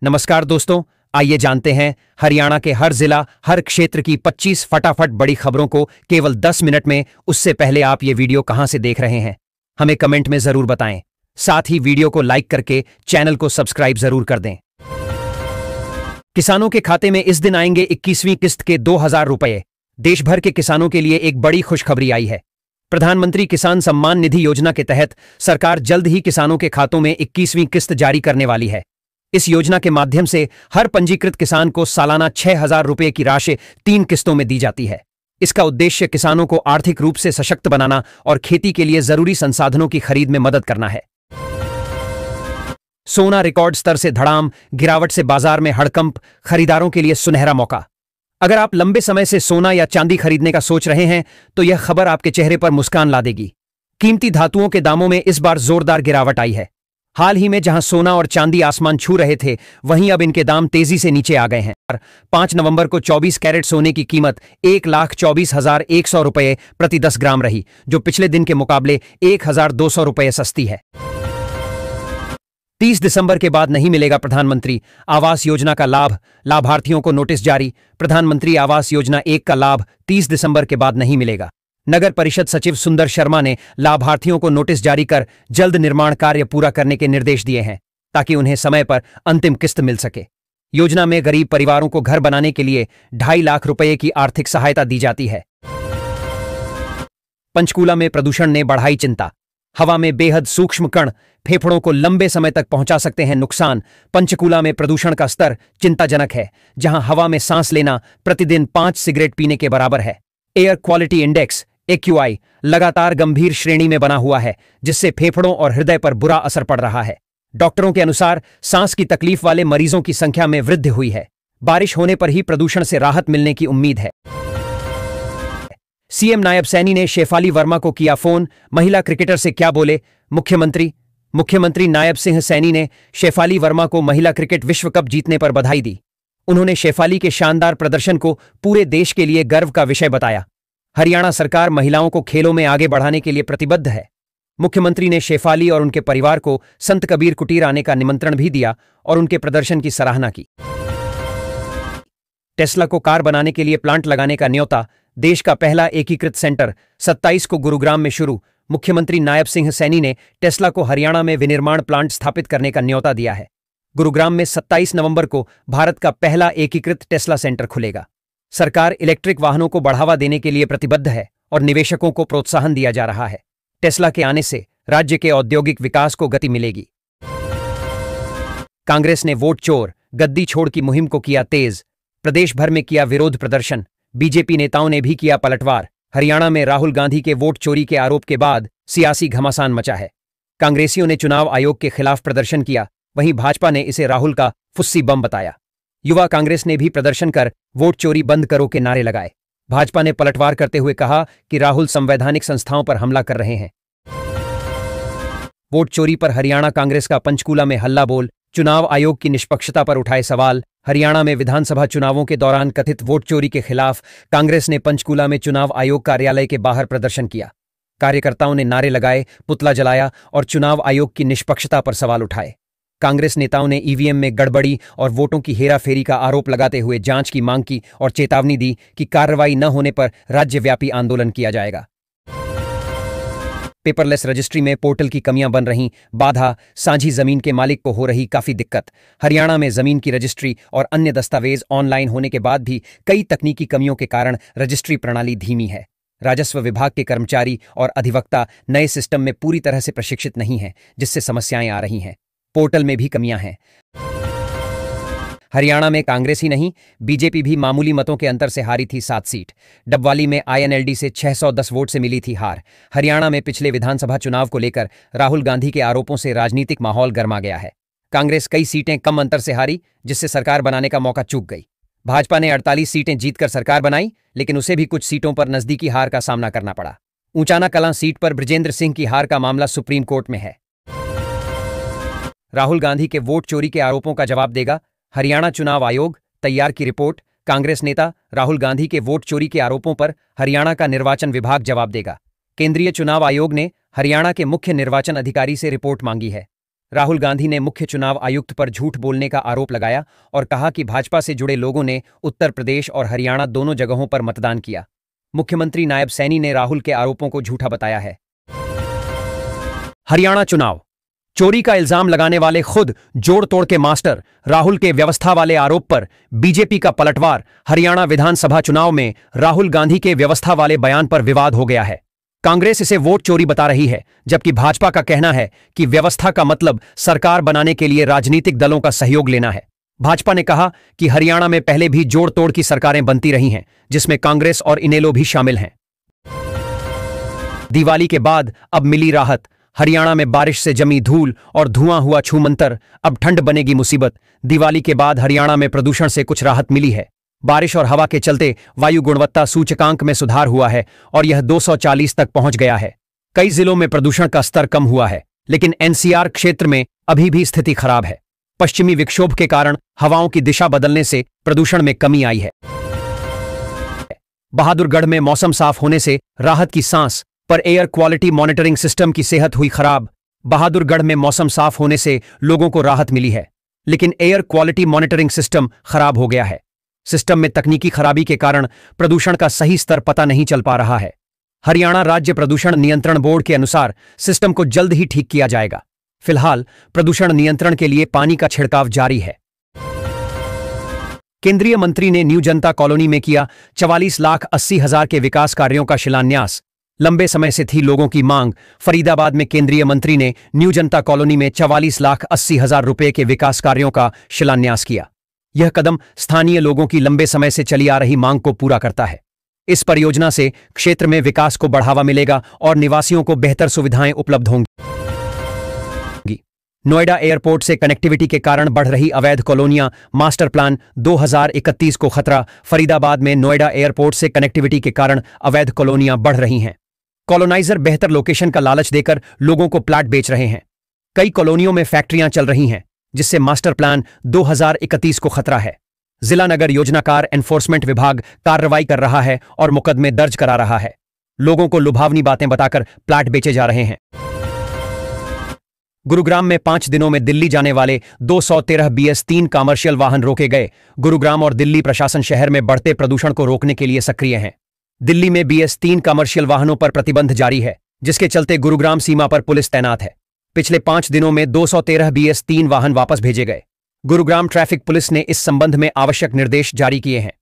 नमस्कार दोस्तों, आइए जानते हैं हरियाणा के हर जिला हर क्षेत्र की 25 फटाफट बड़ी खबरों को केवल 10 मिनट में। उससे पहले आप ये वीडियो कहां से देख रहे हैं हमें कमेंट में जरूर बताएं। साथ ही वीडियो को लाइक करके चैनल को सब्सक्राइब जरूर कर दें। किसानों के खाते में इस दिन आएंगे 21वीं किस्त के 2000 रुपए। देश भर के किसानों के लिए एक बड़ी खुशखबरी आई है। प्रधानमंत्री किसान सम्मान निधि योजना के तहत सरकार जल्द ही किसानों के खातों में 21वीं किस्त जारी करने वाली है। इस योजना के माध्यम से हर पंजीकृत किसान को सालाना 6000 रुपये की राशि 3 किस्तों में दी जाती है। इसका उद्देश्य किसानों को आर्थिक रूप से सशक्त बनाना और खेती के लिए जरूरी संसाधनों की खरीद में मदद करना है। सोना रिकॉर्ड स्तर से धड़ाम, गिरावट से बाजार में हड़कंप, खरीदारों के लिए सुनहरा मौका। अगर आप लंबे समय से सोना या चांदी खरीदने का सोच रहे हैं तो यह खबर आपके चेहरे पर मुस्कान ला देगी। कीमती धातुओं के दामों में इस बार जोरदार गिरावट आई है। हाल ही में जहां सोना और चांदी आसमान छू रहे थे, वहीं अब इनके दाम तेजी से नीचे आ गए हैं। 5 नवंबर को 24 कैरेट सोने की कीमत 1,24,100 रुपये प्रति 10 ग्राम रही, जो पिछले दिन के मुकाबले 1,200 रुपये सस्ती है। 30 दिसंबर के बाद नहीं मिलेगा प्रधानमंत्री आवास योजना का लाभ, लाभार्थियों को नोटिस जारी। प्रधानमंत्री आवास योजना 1 का लाभ 30 दिसंबर के बाद नहीं मिलेगा। नगर परिषद सचिव सुंदर शर्मा ने लाभार्थियों को नोटिस जारी कर जल्द निर्माण कार्य पूरा करने के निर्देश दिए हैं, ताकि उन्हें समय पर अंतिम किस्त मिल सके। योजना में गरीब परिवारों को घर बनाने के लिए 2.5 लाख रुपए की आर्थिक सहायता दी जाती है। पंचकूला में प्रदूषण ने बढ़ाई चिंता। हवा में बेहद सूक्ष्म कण फेफड़ों को लंबे समय तक पहुंचा सकते हैं नुकसान। पंचकूला में प्रदूषण का स्तर चिंताजनक है, जहां हवा में सांस लेना प्रतिदिन 5 सिगरेट पीने के बराबर है। एयर क्वालिटी इंडेक्स AQI लगातार गंभीर श्रेणी में बना हुआ है, जिससे फेफड़ों और हृदय पर बुरा असर पड़ रहा है। डॉक्टरों के अनुसार सांस की तकलीफ वाले मरीजों की संख्या में वृद्धि हुई है। बारिश होने पर ही प्रदूषण से राहत मिलने की उम्मीद है। सीएम नायब सैनी ने शेफाली वर्मा को किया फोन, महिला क्रिकेटर से क्या बोले मुख्यमंत्री नायब सिंह सैनी ने शेफाली वर्मा को महिला क्रिकेट विश्व कप जीतने पर बधाई दी। उन्होंने शेफाली के शानदार प्रदर्शन को पूरे देश के लिए गर्व का विषय बताया। हरियाणा सरकार महिलाओं को खेलों में आगे बढ़ाने के लिए प्रतिबद्ध है। मुख्यमंत्री ने शेफाली और उनके परिवार को संत कबीर कुटीर आने का निमंत्रण भी दिया और उनके प्रदर्शन की सराहना की। टेस्ला को कार बनाने के लिए प्लांट लगाने का न्योता। देश का पहला एकीकृत सेंटर 27 को गुरुग्राम में शुरू। मुख्यमंत्री नायब सिंह सैनी ने टेस्ला को हरियाणा में विनिर्माण प्लांट स्थापित करने का न्योता दिया है। गुरुग्राम में 27 नवंबर को भारत का पहला एकीकृत टेस्ला सेंटर खुलेगा। सरकार इलेक्ट्रिक वाहनों को बढ़ावा देने के लिए प्रतिबद्ध है और निवेशकों को प्रोत्साहन दिया जा रहा है। टेस्ला के आने से राज्य के औद्योगिक विकास को गति मिलेगी। कांग्रेस ने वोट चोर गद्दी छोड़ की मुहिम को किया तेज। प्रदेश भर में किया विरोध प्रदर्शन। बीजेपी नेताओं ने भी किया पलटवार। हरियाणा में राहुल गांधी के वोट चोरी के आरोप के बाद सियासी घमासान मचा है। कांग्रेसियों ने चुनाव आयोग के खिलाफ प्रदर्शन किया, वहीं भाजपा ने इसे राहुल का फुस्सी बम बताया। युवा कांग्रेस ने भी प्रदर्शन कर वोट चोरी बंद करो के नारे लगाए। भाजपा ने पलटवार करते हुए कहा कि राहुल संवैधानिक संस्थाओं पर हमला कर रहे हैं। वोट चोरी पर हरियाणा कांग्रेस का पंचकूला में हल्ला बोल। चुनाव आयोग की निष्पक्षता पर उठाए सवाल। हरियाणा में विधानसभा चुनावों के दौरान कथित वोट चोरी के खिलाफ कांग्रेस ने पंचकूला में चुनाव आयोग कार्यालय के बाहर प्रदर्शन किया। कार्यकर्ताओं ने नारे लगाए, पुतला जलाया और चुनाव आयोग की निष्पक्षता पर सवाल उठाए। कांग्रेस नेताओं ने ईवीएम में गड़बड़ी और वोटों की हेराफेरी का आरोप लगाते हुए जांच की मांग की और चेतावनी दी कि कार्रवाई न होने पर राज्यव्यापी आंदोलन किया जाएगा। पेपरलेस रजिस्ट्री में पोर्टल की कमियां बन रही बाधा। साझी जमीन के मालिक को हो रही काफी दिक्कत। हरियाणा में जमीन की रजिस्ट्री और अन्य दस्तावेज ऑनलाइन होने के बाद भी कई तकनीकी कमियों के कारण रजिस्ट्री प्रणाली धीमी है। राजस्व विभाग के कर्मचारी और अधिवक्ता नए सिस्टम में पूरी तरह से प्रशिक्षित नहीं हैं, जिससे समस्याएं आ रही हैं। पोर्टल में भी कमियां हैं। हरियाणा में कांग्रेस ही नहीं, बीजेपी भी मामूली मतों के अंतर से हारी थी 7 सीट। डबवाली में INLD से 610 वोट से मिली थी हार। हरियाणा में पिछले विधानसभा चुनाव को लेकर राहुल गांधी के आरोपों से राजनीतिक माहौल गर्मा गया है। कांग्रेस कई सीटें कम अंतर से हारी, जिससे सरकार बनाने का मौका चूक गई। भाजपा ने 48 सीटें जीतकर सरकार बनाई, लेकिन उसे भी कुछ सीटों पर नजदीकी हार का सामना करना पड़ा। ऊंचाना कलां सीट पर बृजेंद्र सिंह की हार का मामला सुप्रीम कोर्ट में है। राहुल गांधी के वोट चोरी के आरोपों का जवाब देगा हरियाणा चुनाव आयोग। तैयार की रिपोर्ट। कांग्रेस नेता राहुल गांधी के वोट चोरी के आरोपों पर हरियाणा का निर्वाचन विभाग जवाब देगा। केंद्रीय चुनाव आयोग ने हरियाणा के मुख्य निर्वाचन अधिकारी से रिपोर्ट मांगी है। राहुल गांधी ने मुख्य चुनाव आयुक्त पर झूठ बोलने का आरोप लगाया और कहा कि भाजपा से जुड़े लोगों ने उत्तर प्रदेश और हरियाणा दोनों जगहों पर मतदान किया। मुख्यमंत्री नायब सैनी ने राहुल के आरोपों को झूठा बताया है। हरियाणा चुनाव चोरी का इल्जाम लगाने वाले खुद जोड़ तोड़ के मास्टर राहुल के व्यवस्था वाले आरोप पर बीजेपी का पलटवार। हरियाणा विधानसभा चुनाव में राहुल गांधी के व्यवस्था वाले बयान पर विवाद हो गया है। कांग्रेस इसे वोट चोरी बता रही है, जबकि भाजपा का कहना है कि व्यवस्था का मतलब सरकार बनाने के लिए राजनीतिक दलों का सहयोग लेना है। भाजपा ने कहा कि हरियाणा में पहले भी जोड़ तोड़ की सरकारें बनती रही हैं, जिसमें कांग्रेस और इनेलो भी शामिल हैं। दिवाली के बाद अब मिली राहत। हरियाणा में बारिश से जमी धूल और धुआं हुआ छूमंतर, अब ठंड बनेगी मुसीबत। दिवाली के बाद हरियाणा में प्रदूषण से कुछ राहत मिली है। बारिश और हवा के चलते वायु गुणवत्ता सूचकांक में सुधार हुआ है और यह 240 तक पहुंच गया है। कई जिलों में प्रदूषण का स्तर कम हुआ है, लेकिन एनसीआर क्षेत्र में अभी भी स्थिति खराब है। पश्चिमी विक्षोभ के कारण हवाओं की दिशा बदलने से प्रदूषण में कमी आई है। बहादुरगढ़ में मौसम साफ होने से राहत की सांस, पर एयर क्वालिटी मॉनिटरिंग सिस्टम की सेहत हुई खराब। बहादुरगढ़ में मौसम साफ होने से लोगों को राहत मिली है, लेकिन एयर क्वालिटी मॉनिटरिंग सिस्टम खराब हो गया है। सिस्टम में तकनीकी खराबी के कारण प्रदूषण का सही स्तर पता नहीं चल पा रहा है। हरियाणा राज्य प्रदूषण नियंत्रण बोर्ड के अनुसार सिस्टम को जल्द ही ठीक किया जाएगा। फिलहाल प्रदूषण नियंत्रण के लिए पानी का छिड़काव जारी है। केंद्रीय मंत्री ने न्यू जनता कॉलोनी में किया 44,80,000 के विकास कार्यों का शिलान्यास। लंबे समय से थी लोगों की मांग। फरीदाबाद में केंद्रीय मंत्री ने न्यू जनता कॉलोनी में 44,80,000 रुपए के विकास कार्यों का शिलान्यास किया। यह कदम स्थानीय लोगों की लंबे समय से चली आ रही मांग को पूरा करता है। इस परियोजना से क्षेत्र में विकास को बढ़ावा मिलेगा और निवासियों को बेहतर सुविधाएं उपलब्ध होंगी। नोएडा एयरपोर्ट से कनेक्टिविटी के कारण बढ़ रही अवैध कॉलोनियां, मास्टर प्लान 2031 को खतरा। फरीदाबाद में नोएडा एयरपोर्ट से कनेक्टिविटी के कारण अवैध कॉलोनियां बढ़ रही हैं। कॉलोनाइजर बेहतर लोकेशन का लालच देकर लोगों को प्लाट बेच रहे हैं। कई कॉलोनियों में फैक्ट्रियां चल रही हैं, जिससे मास्टर प्लान 2031 को खतरा है। जिला नगर योजनाकार एनफोर्समेंट विभाग कार्रवाई कर रहा है और मुकदमे दर्ज करा रहा है। लोगों को लुभावनी बातें बताकर प्लाट बेचे जा रहे हैं। गुरुग्राम में 5 दिनों में दिल्ली जाने वाले 213 BS3 कमर्शियल वाहन रोके गए। गुरुग्राम और दिल्ली प्रशासन शहर में बढ़ते प्रदूषण को रोकने के लिए सक्रिय हैं। दिल्ली में BS3 कमर्शियल वाहनों पर प्रतिबंध जारी है, जिसके चलते गुरुग्राम सीमा पर पुलिस तैनात है। पिछले 5 दिनों में 213 BS3 वाहन वापस भेजे गए। गुरुग्राम ट्रैफिक पुलिस ने इस संबंध में आवश्यक निर्देश जारी किए हैं।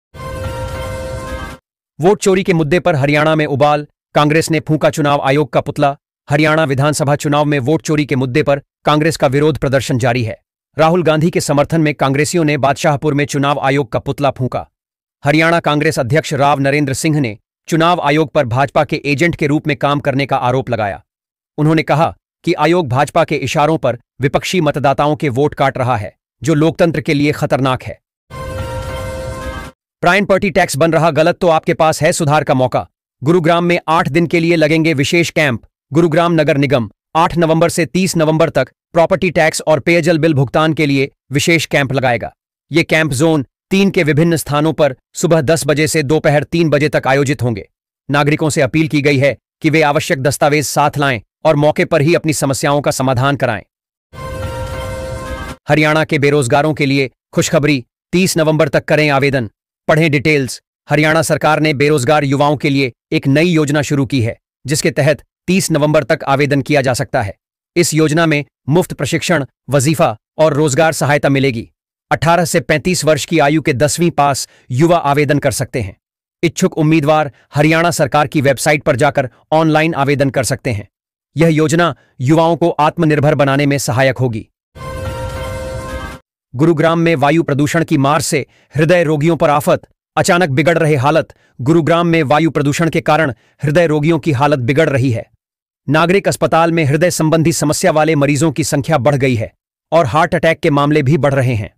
वोट चोरी के मुद्दे पर हरियाणा में उबाल। कांग्रेस ने फूंका चुनाव आयोग का पुतला। हरियाणा विधानसभा चुनाव में वोट चोरी के मुद्दे पर कांग्रेस का विरोध प्रदर्शन जारी है। राहुल गांधी के समर्थन में कांग्रेसियों ने बादशाहपुर में चुनाव आयोग का पुतला फूंका। हरियाणा कांग्रेस अध्यक्ष राव नरेंद्र सिंह ने चुनाव आयोग पर भाजपा के एजेंट के रूप में काम करने का आरोप लगाया। उन्होंने कहा कि आयोग भाजपा के इशारों पर विपक्षी मतदाताओं के वोट काट रहा है, जो लोकतंत्र के लिए खतरनाक है। प्रॉपर्टी टैक्स बन रहा गलत तो आपके पास है सुधार का मौका। गुरुग्राम में 8 दिन के लिए लगेंगे विशेष कैंप। गुरुग्राम नगर निगम 8 नवंबर से 30 नवंबर तक प्रॉपर्टी टैक्स और पेयजल बिल भुगतान के लिए विशेष कैंप लगाएगा। ये कैंप जोन 3 के विभिन्न स्थानों पर सुबह 10 बजे से दोपहर 3 बजे तक आयोजित होंगे। नागरिकों से अपील की गई है कि वे आवश्यक दस्तावेज साथ लाएं और मौके पर ही अपनी समस्याओं का समाधान कराएं। हरियाणा के बेरोजगारों के लिए खुशखबरी, 30 नवंबर तक करें आवेदन। पढ़ें डिटेल्स। हरियाणा सरकार ने बेरोजगार युवाओं के लिए एक नई योजना शुरू की है, जिसके तहत 30 नवंबर तक आवेदन किया जा सकता है। इस योजना में मुफ्त प्रशिक्षण, वजीफा और रोजगार सहायता मिलेगी। 18 से 35 वर्ष की आयु के 10वीं पास युवा आवेदन कर सकते हैं। इच्छुक उम्मीदवार हरियाणा सरकार की वेबसाइट पर जाकर ऑनलाइन आवेदन कर सकते हैं। यह योजना युवाओं को आत्मनिर्भर बनाने में सहायक होगी। गुरुग्राम में वायु प्रदूषण की मार से हृदय रोगियों पर आफत, अचानक बिगड़ रहे हालत। गुरुग्राम में वायु प्रदूषण के कारण हृदय रोगियों की हालत बिगड़ रही है। नागरिक अस्पताल में हृदय संबंधी समस्या वाले मरीजों की संख्या बढ़ गई है और हार्ट अटैक के मामले भी बढ़ रहे हैं।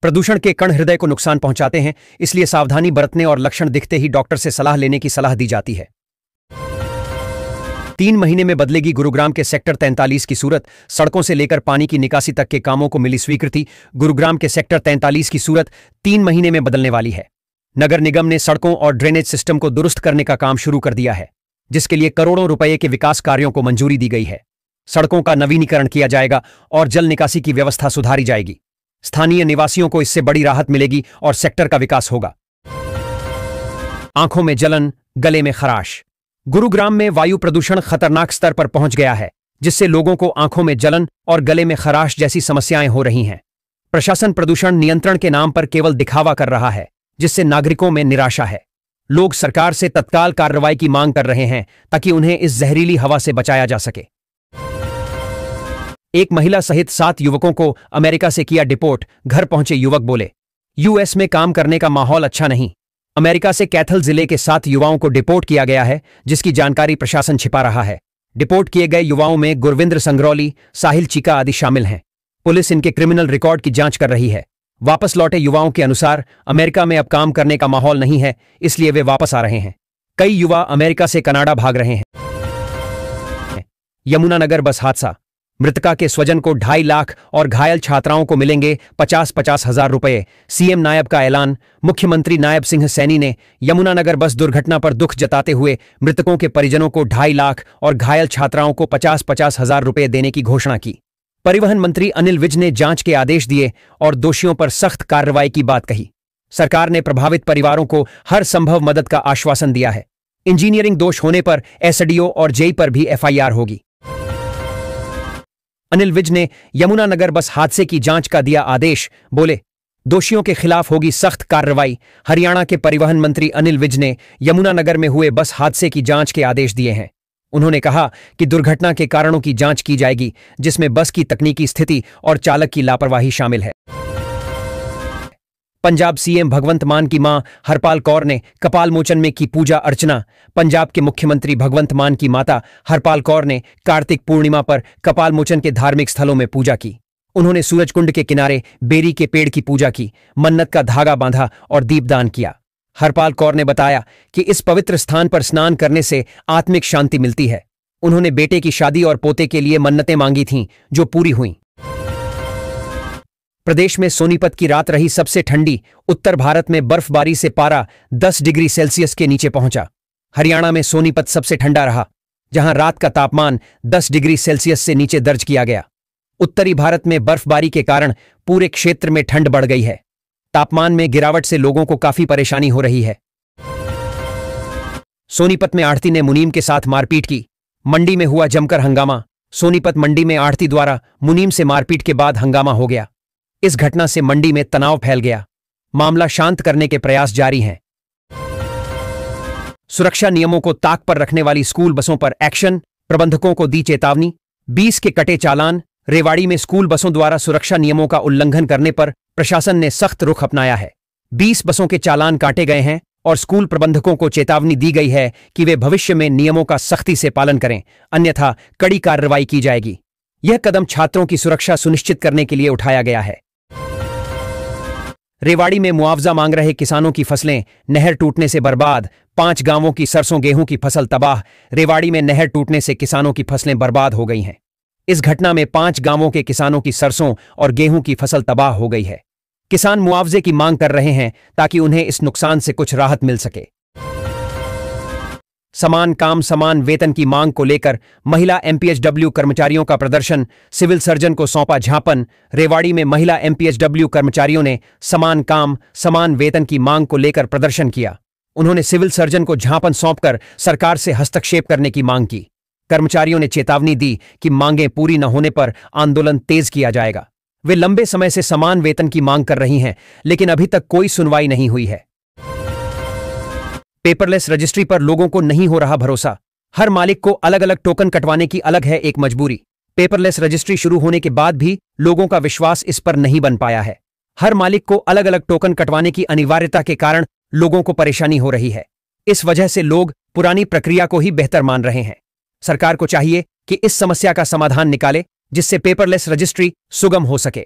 प्रदूषण के कण हृदय को नुकसान पहुंचाते हैं, इसलिए सावधानी बरतने और लक्षण दिखते ही डॉक्टर से सलाह लेने की सलाह दी जाती है। 3 महीने में बदलेगी गुरुग्राम के सेक्टर 43 की सूरत। सड़कों से लेकर पानी की निकासी तक के कामों को मिली स्वीकृति। गुरुग्राम के सेक्टर 43 की सूरत 3 महीने में बदलने वाली है। नगर निगम ने सड़कों और ड्रेनेज सिस्टम को दुरुस्त करने का काम शुरू कर दिया है, जिसके लिए करोड़ों रुपए के विकास कार्यों को मंजूरी दी गई है। सड़कों का नवीनीकरण किया जाएगा और जल निकासी की व्यवस्था सुधारी जाएगी। स्थानीय निवासियों को इससे बड़ी राहत मिलेगी और सेक्टर का विकास होगा। आंखों में जलन, गले में खराश। गुरुग्राम में वायु प्रदूषण खतरनाक स्तर पर पहुंच गया है, जिससे लोगों को आंखों में जलन और गले में खराश जैसी समस्याएं हो रही हैं। प्रशासन प्रदूषण नियंत्रण के नाम पर केवल दिखावा कर रहा है, जिससे नागरिकों में निराशा है। लोग सरकार से तत्काल कार्रवाई की मांग कर रहे हैं ताकि उन्हें इस जहरीली हवा से बचाया जा सके। एक महिला सहित 7 युवकों को अमेरिका से किया डिपोर्ट। घर पहुंचे युवक बोले, यूएस में काम करने का माहौल अच्छा नहीं। अमेरिका से कैथल जिले के 7 युवाओं को डिपोर्ट किया गया है, जिसकी जानकारी प्रशासन छिपा रहा है। डिपोर्ट किए गए युवाओं में गुरविंद्र संग्रौली, साहिल चीका आदि शामिल हैं। पुलिस इनके क्रिमिनल रिकॉर्ड की जांच कर रही है। वापस लौटे युवाओं के अनुसार अमेरिका में अब काम करने का माहौल नहीं है, इसलिए वे वापस आ रहे हैं। कई युवा अमेरिका से कनाडा भाग रहे हैं। यमुनानगर बस हादसा। मृतका के स्वजन को 2.5 लाख और घायल छात्राओं को मिलेंगे 50-50 हजार रुपए। सीएम नायब का ऐलान। मुख्यमंत्री नायब सिंह सैनी ने यमुनानगर बस दुर्घटना पर दुख जताते हुए मृतकों के परिजनों को 2.5 लाख और घायल छात्राओं को 50-50 हजार रुपए देने की घोषणा की। परिवहन मंत्री अनिल विज ने जांच के आदेश दिए और दोषियों पर सख्त कार्रवाई की बात कही। सरकार ने प्रभावित परिवारों को हर संभव मदद का आश्वासन दिया है। इंजीनियरिंग दोष होने पर एसडीओ और जेई पर भी एफआईआर होगी। अनिल विज ने यमुनानगर बस हादसे की जांच का दिया आदेश। बोले, दोषियों के खिलाफ होगी सख्त कार्रवाई। हरियाणा के परिवहन मंत्री अनिल विज ने यमुनानगर में हुए बस हादसे की जांच के आदेश दिए हैं। उन्होंने कहा कि दुर्घटना के कारणों की जांच की जाएगी, जिसमें बस की तकनीकी स्थिति और चालक की लापरवाही शामिल है। पंजाब सीएम भगवंत मान की मां हरपाल कौर ने कपाल मोचन में की पूजा अर्चना। पंजाब के मुख्यमंत्री भगवंत मान की माता हरपाल कौर ने कार्तिक पूर्णिमा पर कपाल मोचन के धार्मिक स्थलों में पूजा की। उन्होंने सूरजकुंड के किनारे बेरी के पेड़ की पूजा की, मन्नत का धागा बांधा और दीपदान किया। हरपाल कौर ने बताया कि इस पवित्र स्थान पर स्नान करने से आत्मिक शांति मिलती है। उन्होंने बेटे की शादी और पोते के लिए मन्नतें मांगी थीं, जो पूरी हुईं। प्रदेश में सोनीपत की रात रही सबसे ठंडी। उत्तर भारत में बर्फबारी से पारा 10 डिग्री सेल्सियस के नीचे पहुंचा। हरियाणा में सोनीपत सबसे ठंडा रहा, जहां रात का तापमान 10 डिग्री सेल्सियस से नीचे दर्ज किया गया। उत्तरी भारत में बर्फबारी के कारण पूरे क्षेत्र में ठंड बढ़ गई है। तापमान में गिरावट से लोगों को काफी परेशानी हो रही है। सोनीपत में आढ़ती ने मुनीम के साथ मारपीट की। मंडी में हुआ जमकर हंगामा। सोनीपत मंडी में आढ़ती द्वारा मुनीम से मारपीट के बाद हंगामा हो गया। इस घटना से मंडी में तनाव फैल गया। मामला शांत करने के प्रयास जारी हैं। सुरक्षा नियमों को ताक पर रखने वाली स्कूल बसों पर एक्शन। प्रबंधकों को दी चेतावनी। 20 के कटे चालान। रेवाड़ी में स्कूल बसों द्वारा सुरक्षा नियमों का उल्लंघन करने पर प्रशासन ने सख्त रुख अपनाया है। 20 बसों के चालान काटे गए हैं और स्कूल प्रबंधकों को चेतावनी दी गई है कि वे भविष्य में नियमों का सख्ती से पालन करें, अन्यथा कड़ी कार्रवाई की जाएगी। यह कदम छात्रों की सुरक्षा सुनिश्चित करने के लिए उठाया गया है। रेवाड़ी में मुआवजा मांग रहे किसानों की फसलें नहर टूटने से बर्बाद। 5 गांवों की सरसों गेहूं की फसल तबाह। रेवाड़ी में नहर टूटने से किसानों की फसलें बर्बाद हो गई हैं। इस घटना में 5 गांवों के किसानों की सरसों और गेहूं की फसल तबाह हो गई है। किसान मुआवजे की मांग कर रहे हैं ताकि उन्हें इस नुकसान से कुछ राहत मिल सके। समान काम समान वेतन की मांग को लेकर महिला एमपीएचडब्ल्यू कर्मचारियों का प्रदर्शन। सिविल सर्जन को सौंपा ज्ञापन। रेवाड़ी में महिला एमपीएचडब्ल्यू कर्मचारियों ने समान काम समान वेतन की मांग को लेकर प्रदर्शन किया। उन्होंने सिविल सर्जन को ज्ञापन सौंपकर सरकार से हस्तक्षेप करने की मांग की। कर्मचारियों ने चेतावनी दी कि मांगें पूरी न होने पर आंदोलन तेज किया जाएगा। वे लंबे समय से समान वेतन की मांग कर रही हैं, लेकिन अभी तक कोई सुनवाई नहीं हुई है। पेपरलेस रजिस्ट्री पर लोगों को नहीं हो रहा भरोसा। हर मालिक को अलग अलग टोकन कटवाने की अलग है एक मजबूरी। पेपरलेस रजिस्ट्री शुरू होने के बाद भी लोगों का विश्वास इस पर नहीं बन पाया है। हर मालिक को अलग अलग टोकन कटवाने की अनिवार्यता के कारण लोगों को परेशानी हो रही है। इस वजह से लोग पुरानी प्रक्रिया को ही बेहतर मान रहे हैं। सरकार को चाहिए कि इस समस्या का समाधान निकाले, जिससे पेपरलेस रजिस्ट्री सुगम हो सके।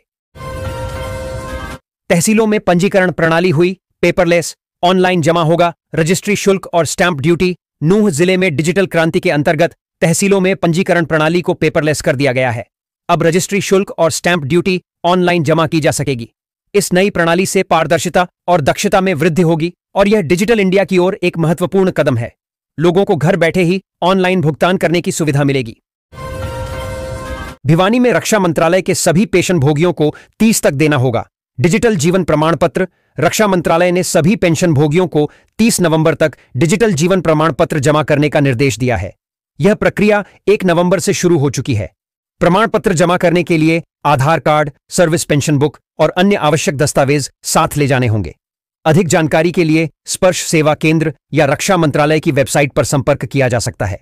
तहसीलों में पंजीकरण प्रणाली हुई पेपरलेस। ऑनलाइन जमा होगा रजिस्ट्री शुल्क और स्टैंप ड्यूटी। नूंह जिले में डिजिटल क्रांति के अंतर्गत तहसीलों में पंजीकरण प्रणाली को पेपरलेस कर दिया गया है। अब रजिस्ट्री शुल्क और स्टैंप ड्यूटी ऑनलाइन जमा की जा सकेगी। इस नई प्रणाली से पारदर्शिता और दक्षता में वृद्धि होगी और यह डिजिटल इंडिया की ओर एक महत्वपूर्ण कदम है। लोगों को घर बैठे ही ऑनलाइन भुगतान करने की सुविधा मिलेगी। भिवानी में रक्षा मंत्रालय के सभी पेंशन भोगियों को 30 तक देना होगा डिजिटल जीवन प्रमाण पत्र। रक्षा मंत्रालय ने सभी पेंशन भोगियों को 30 नवंबर तक डिजिटल जीवन प्रमाण पत्र जमा करने का निर्देश दिया है। यह प्रक्रिया 1 नवंबर से शुरू हो चुकी है। प्रमाण पत्र जमा करने के लिए आधार कार्ड, सर्विस पेंशन बुक और अन्य आवश्यक दस्तावेज साथ ले जाने होंगे। अधिक जानकारी के लिए स्पर्श सेवा केंद्र या रक्षा मंत्रालय की वेबसाइट पर संपर्क किया जा सकता है।